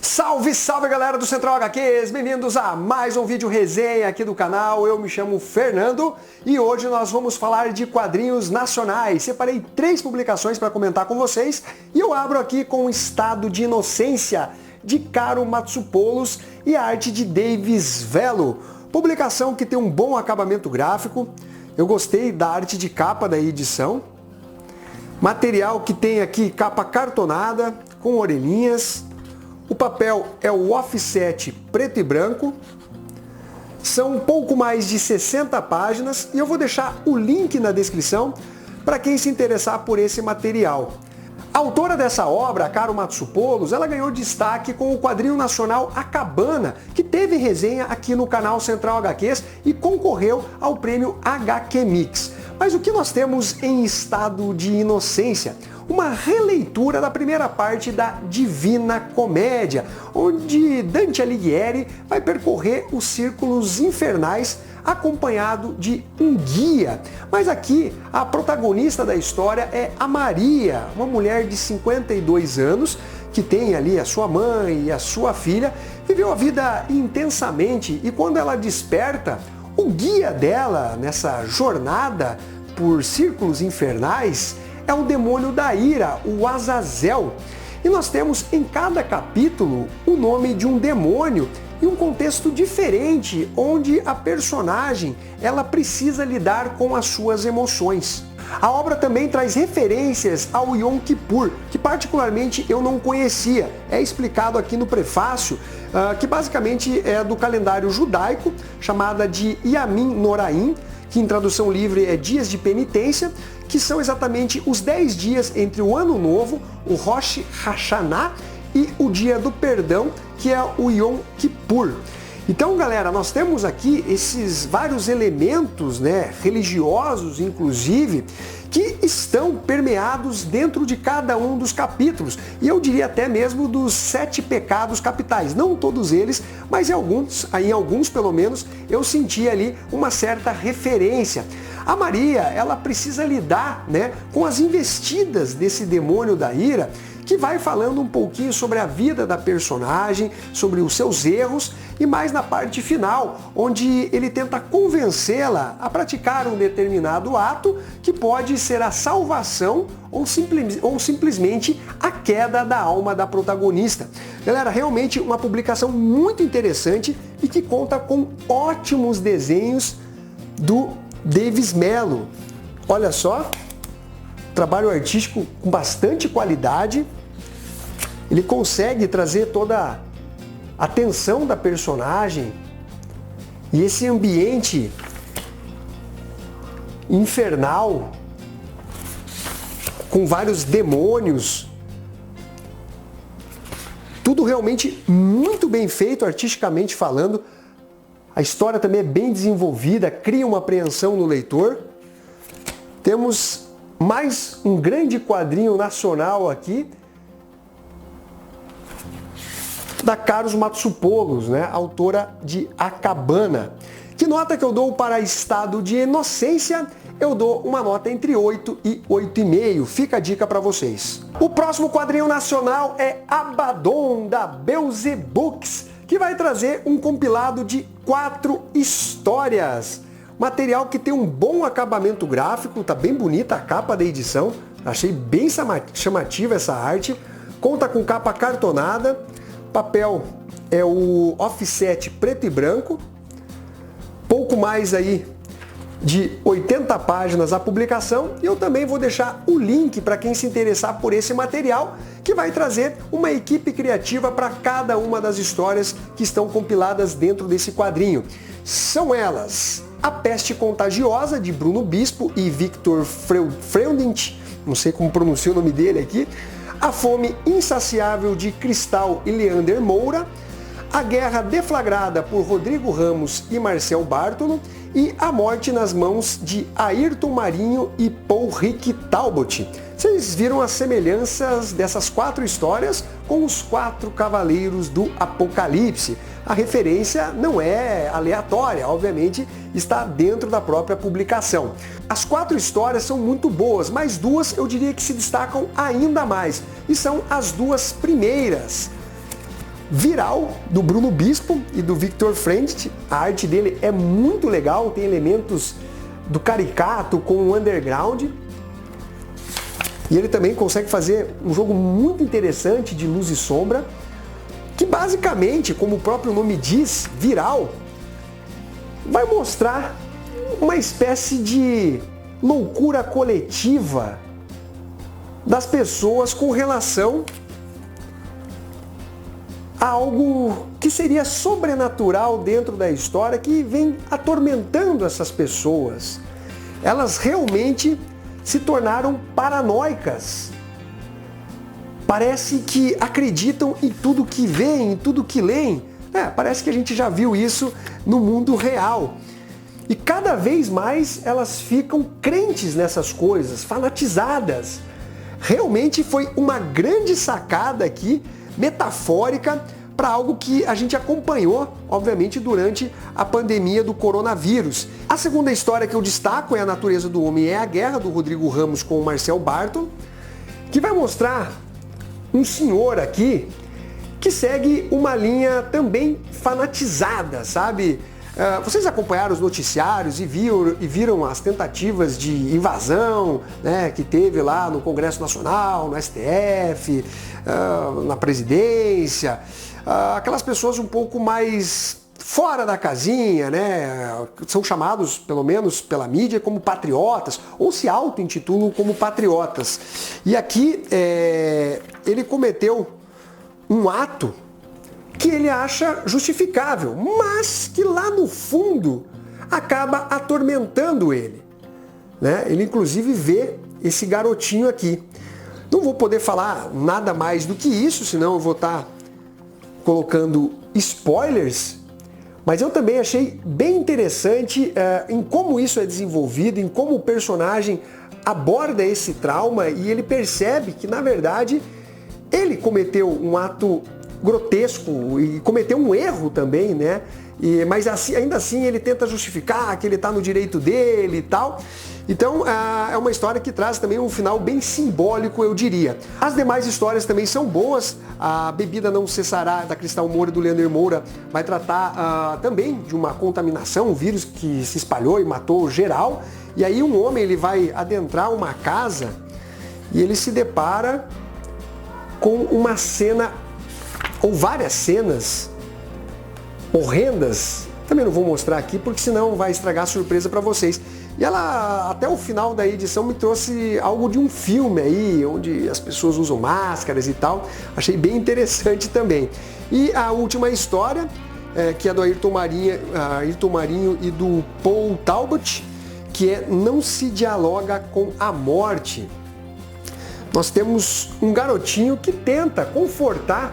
Salve, salve galera do Central HQs, bem-vindos a mais um vídeo resenha aqui do canal. Eu me chamo Fernando e hoje nós vamos falar de quadrinhos nacionais. Separei 3 publicações para comentar com vocês e eu abro aqui com o Estado de Inocência, de Caro Matsopoulos e a arte de Davis Velo. Publicação que tem um bom acabamento gráfico, eu gostei da arte de capa da edição. Material que tem aqui capa cartonada, com orelhinhas. O papel é o offset preto e branco. São um pouco mais de 60 páginas e eu vou deixar o link na descrição para quem se interessar por esse material. A autora dessa obra, Caro Matsopoulos, ela ganhou destaque com o quadrinho nacional A Cabana, que teve resenha aqui no canal Central HQs e concorreu ao prêmio HQ Mix. Mas o que nós temos em Estado de Inocência? Uma releitura da primeira parte da Divina Comédia, onde Dante Alighieri vai percorrer os círculos infernais acompanhado de um guia. Mas aqui a protagonista da história é a Maria, uma mulher de 52 anos que tem ali a sua mãe e a sua filha, viveu a vida intensamente e quando ela desperta, o guia dela nessa jornada por círculos infernais é o demônio da ira, o Azazel. E nós temos em cada capítulo o nome de um demônio e um contexto diferente, onde a personagem ela precisa lidar com as suas emoções. A obra também traz referências ao Yom Kippur, que particularmente eu não conhecia. É explicado aqui no prefácio, que basicamente é do calendário judaico, chamada de Yamin Noraim, que em tradução livre é Dias de Penitência, que são exatamente os 10 dias entre o Ano Novo, o Rosh Hashanah, e o Dia do Perdão, que é o Yom Kippur. Então, galera, nós temos aqui esses vários elementos, religiosos, inclusive, que estão permeados dentro de cada um dos capítulos. E eu diria até mesmo dos 7 pecados capitais. Não todos eles, mas em alguns pelo menos, eu senti ali uma certa referência. A Maria, ela precisa lidar, com as investidas desse demônio da ira, que vai falando um pouquinho sobre a vida da personagem, sobre os seus erros e mais na parte final, onde ele tenta convencê-la a praticar um determinado ato que pode ser a salvação ou simplesmente a queda da alma da protagonista. Galera, realmente uma publicação muito interessante e que conta com ótimos desenhos do Davis Velo. Olha só, trabalho artístico com bastante qualidade. Ele consegue trazer toda a tensão da personagem e esse ambiente infernal com vários demônios. Tudo realmente muito bem feito artisticamente falando. A história também é bem desenvolvida, cria uma apreensão no leitor. Temos mais um grande quadrinho nacional aqui, da Caro Matsopoulos, autora de A Cabana. Que nota que eu dou para Estado de Inocência? Eu dou uma nota entre 8 e 8,5. Fica a dica para vocês. O próximo quadrinho nacional é Abaddon, da Beelzebooks, que vai trazer um compilado de 4 histórias. Material que tem um bom acabamento gráfico, tá bem bonita a capa da edição. Achei bem chamativa essa arte. Conta com capa cartonada. Papel é o offset preto e branco, pouco mais aí de 80 páginas a publicação e eu também vou deixar o link para quem se interessar por esse material que vai trazer uma equipe criativa para cada uma das histórias que estão compiladas dentro desse quadrinho. São elas A Peste Contagiosa, de Bruno Bispo e Victor Freundlich, não sei como pronuncia o nome dele aqui, A Fome Insaciável, de Cristal e Leander Moura, A Guerra Deflagrada, por Rodrigo Ramos e Marcel Bartolo, e A Morte nas Mãos, de Ayrton Marinho e Paul Rick Talbot. Vocês viram as semelhanças dessas 4 histórias com os 4 Cavaleiros do Apocalipse. A referência não é aleatória, obviamente está dentro da própria publicação. As 4 histórias são muito boas, mas 2 eu diria que se destacam ainda mais, e são as 2 primeiras. Viral, do Bruno Bispo e do Victor Frendt. A arte dele é muito legal, tem elementos do caricato com o underground. E ele também consegue fazer um jogo muito interessante de luz e sombra, que basicamente, como o próprio nome diz, Viral, vai mostrar uma espécie de loucura coletiva das pessoas com relação a algo que seria sobrenatural dentro da história, que vem atormentando essas pessoas. Elas realmente se tornaram paranoicas. Parece que acreditam em tudo que veem, em tudo que leem. Parece que a gente já viu isso no mundo real. E cada vez mais elas ficam crentes nessas coisas, fanatizadas. Realmente foi uma grande sacada aqui, metafórica, para algo que a gente acompanhou, obviamente, durante a pandemia do coronavírus. A segunda história que eu destaco é A Natureza do Homem é a Guerra, do Rodrigo Ramos com o Marcel Barton, que vai mostrar um senhor aqui que segue uma linha também fanatizada, sabe? Vocês acompanharam os noticiários e viram as tentativas de invasão, né, que teve lá no Congresso Nacional, no STF, na presidência, aquelas pessoas um pouco mais fora da casinha, né? São chamados, pelo menos pela mídia, como patriotas, ou se auto-intitulam como patriotas. E aqui ele cometeu um ato que ele acha justificável, mas que lá no fundo acaba atormentando ele, né? Ele inclusive vê esse garotinho aqui. Não vou poder falar nada mais do que isso, senão eu vou estar colocando spoilers, mas eu também achei bem interessante em como isso é desenvolvido, em como o personagem aborda esse trauma e ele percebe que, na verdade, ele cometeu um ato grotesco e cometeu um erro também, né? Mas ainda assim ele tenta justificar que ele está no direito dele e tal. Então é uma história que traz também um final bem simbólico, eu diria. As demais histórias também são boas. A Bebida Não Cessará, da Cristal Moura e do Leandro Moura, vai tratar também de uma contaminação, um vírus que se espalhou e matou geral. E aí um homem ele vai adentrar uma casa e ele se depara com uma cena, ou várias cenas horrendas. Também não vou mostrar aqui porque senão vai estragar a surpresa para vocês. E ela, até o final da edição, me trouxe algo de um filme aí, onde as pessoas usam máscaras e tal. Achei bem interessante também. E a última história, que é do Ayrton Marinho e do Paul Talbot, que é Não se dialoga com a morte. Nós temos um garotinho que tenta confortar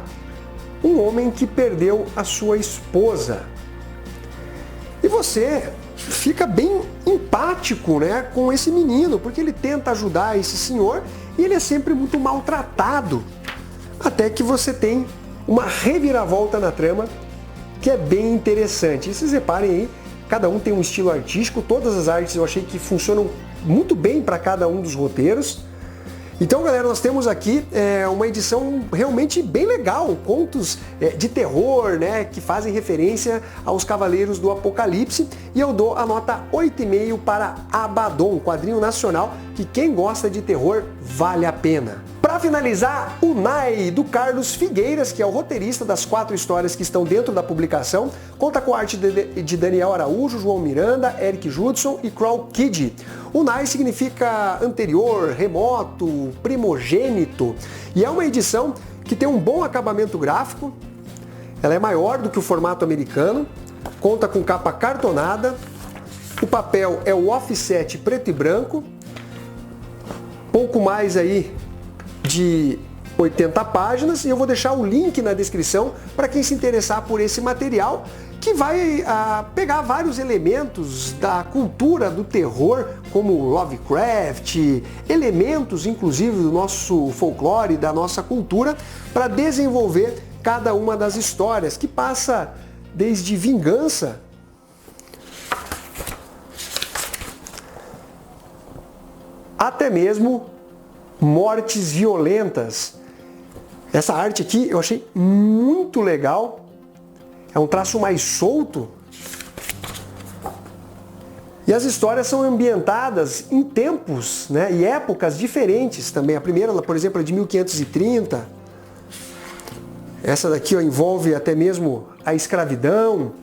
um homem que perdeu a sua esposa. E você fica bem empático, né, com esse menino, porque ele tenta ajudar esse senhor e ele é sempre muito maltratado. Até que você tem uma reviravolta na trama que é bem interessante. E vocês reparem aí, cada um tem um estilo artístico, todas as artes eu achei que funcionam muito bem para cada um dos roteiros. Então, galera, nós temos aqui uma edição realmente bem legal, contos de terror, né, que fazem referência aos Cavaleiros do Apocalipse, e eu dou a nota 8,5 para Abaddon, quadrinho nacional que quem gosta de terror vale a pena. Para finalizar, Unai, do Carlos Figueiras, que é o roteirista das 4 histórias que estão dentro da publicação, conta com a arte de Daniel Araújo, João Miranda, Eric Judson e Crow Kid. Unai significa anterior, remoto, primogênito, e é uma edição que tem um bom acabamento gráfico. Ela é maior do que o formato americano, conta com capa cartonada, o papel é o offset preto e branco, pouco mais aí de 80 páginas, e eu vou deixar o link na descrição para quem se interessar por esse material, que vai pegar vários elementos da cultura do terror, como Lovecraft, elementos inclusive do nosso folclore, da nossa cultura, para desenvolver cada uma das histórias, que passa desde vingança até mesmo mortes violentas. Essa arte aqui eu achei muito legal. É um traço mais solto. E as histórias são ambientadas em tempos, né, e épocas diferentes também. A primeira, por exemplo, é de 1530. Essa daqui, ó, envolve até mesmo a escravidão.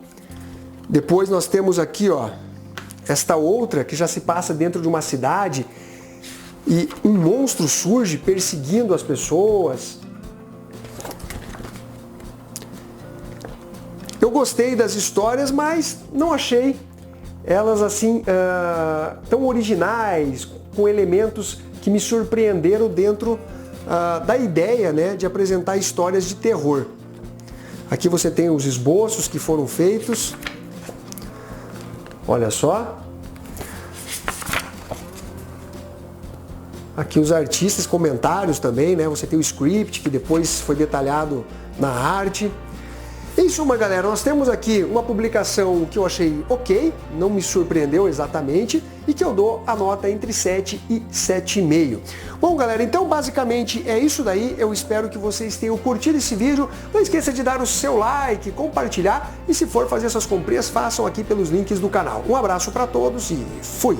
Depois nós temos aqui, ó, esta outra que já se passa dentro de uma cidade e um monstro surge perseguindo as pessoas. Eu gostei das histórias, mas não achei elas assim tão originais, com elementos que me surpreenderam dentro da ideia, né, de apresentar histórias de terror. Aqui você tem os esboços que foram feitos. Olha só. Aqui os artistas, comentários também, né? Você tem o script que depois foi detalhado na arte. Em suma, galera, nós temos aqui uma publicação que eu achei ok, não me surpreendeu exatamente, e que eu dou a nota entre 7 e 7,5. Bom, galera, então basicamente é isso daí. Eu espero que vocês tenham curtido esse vídeo. Não esqueça de dar o seu like, compartilhar e se for fazer suas comprinhas, façam aqui pelos links do canal. Um abraço para todos e fui!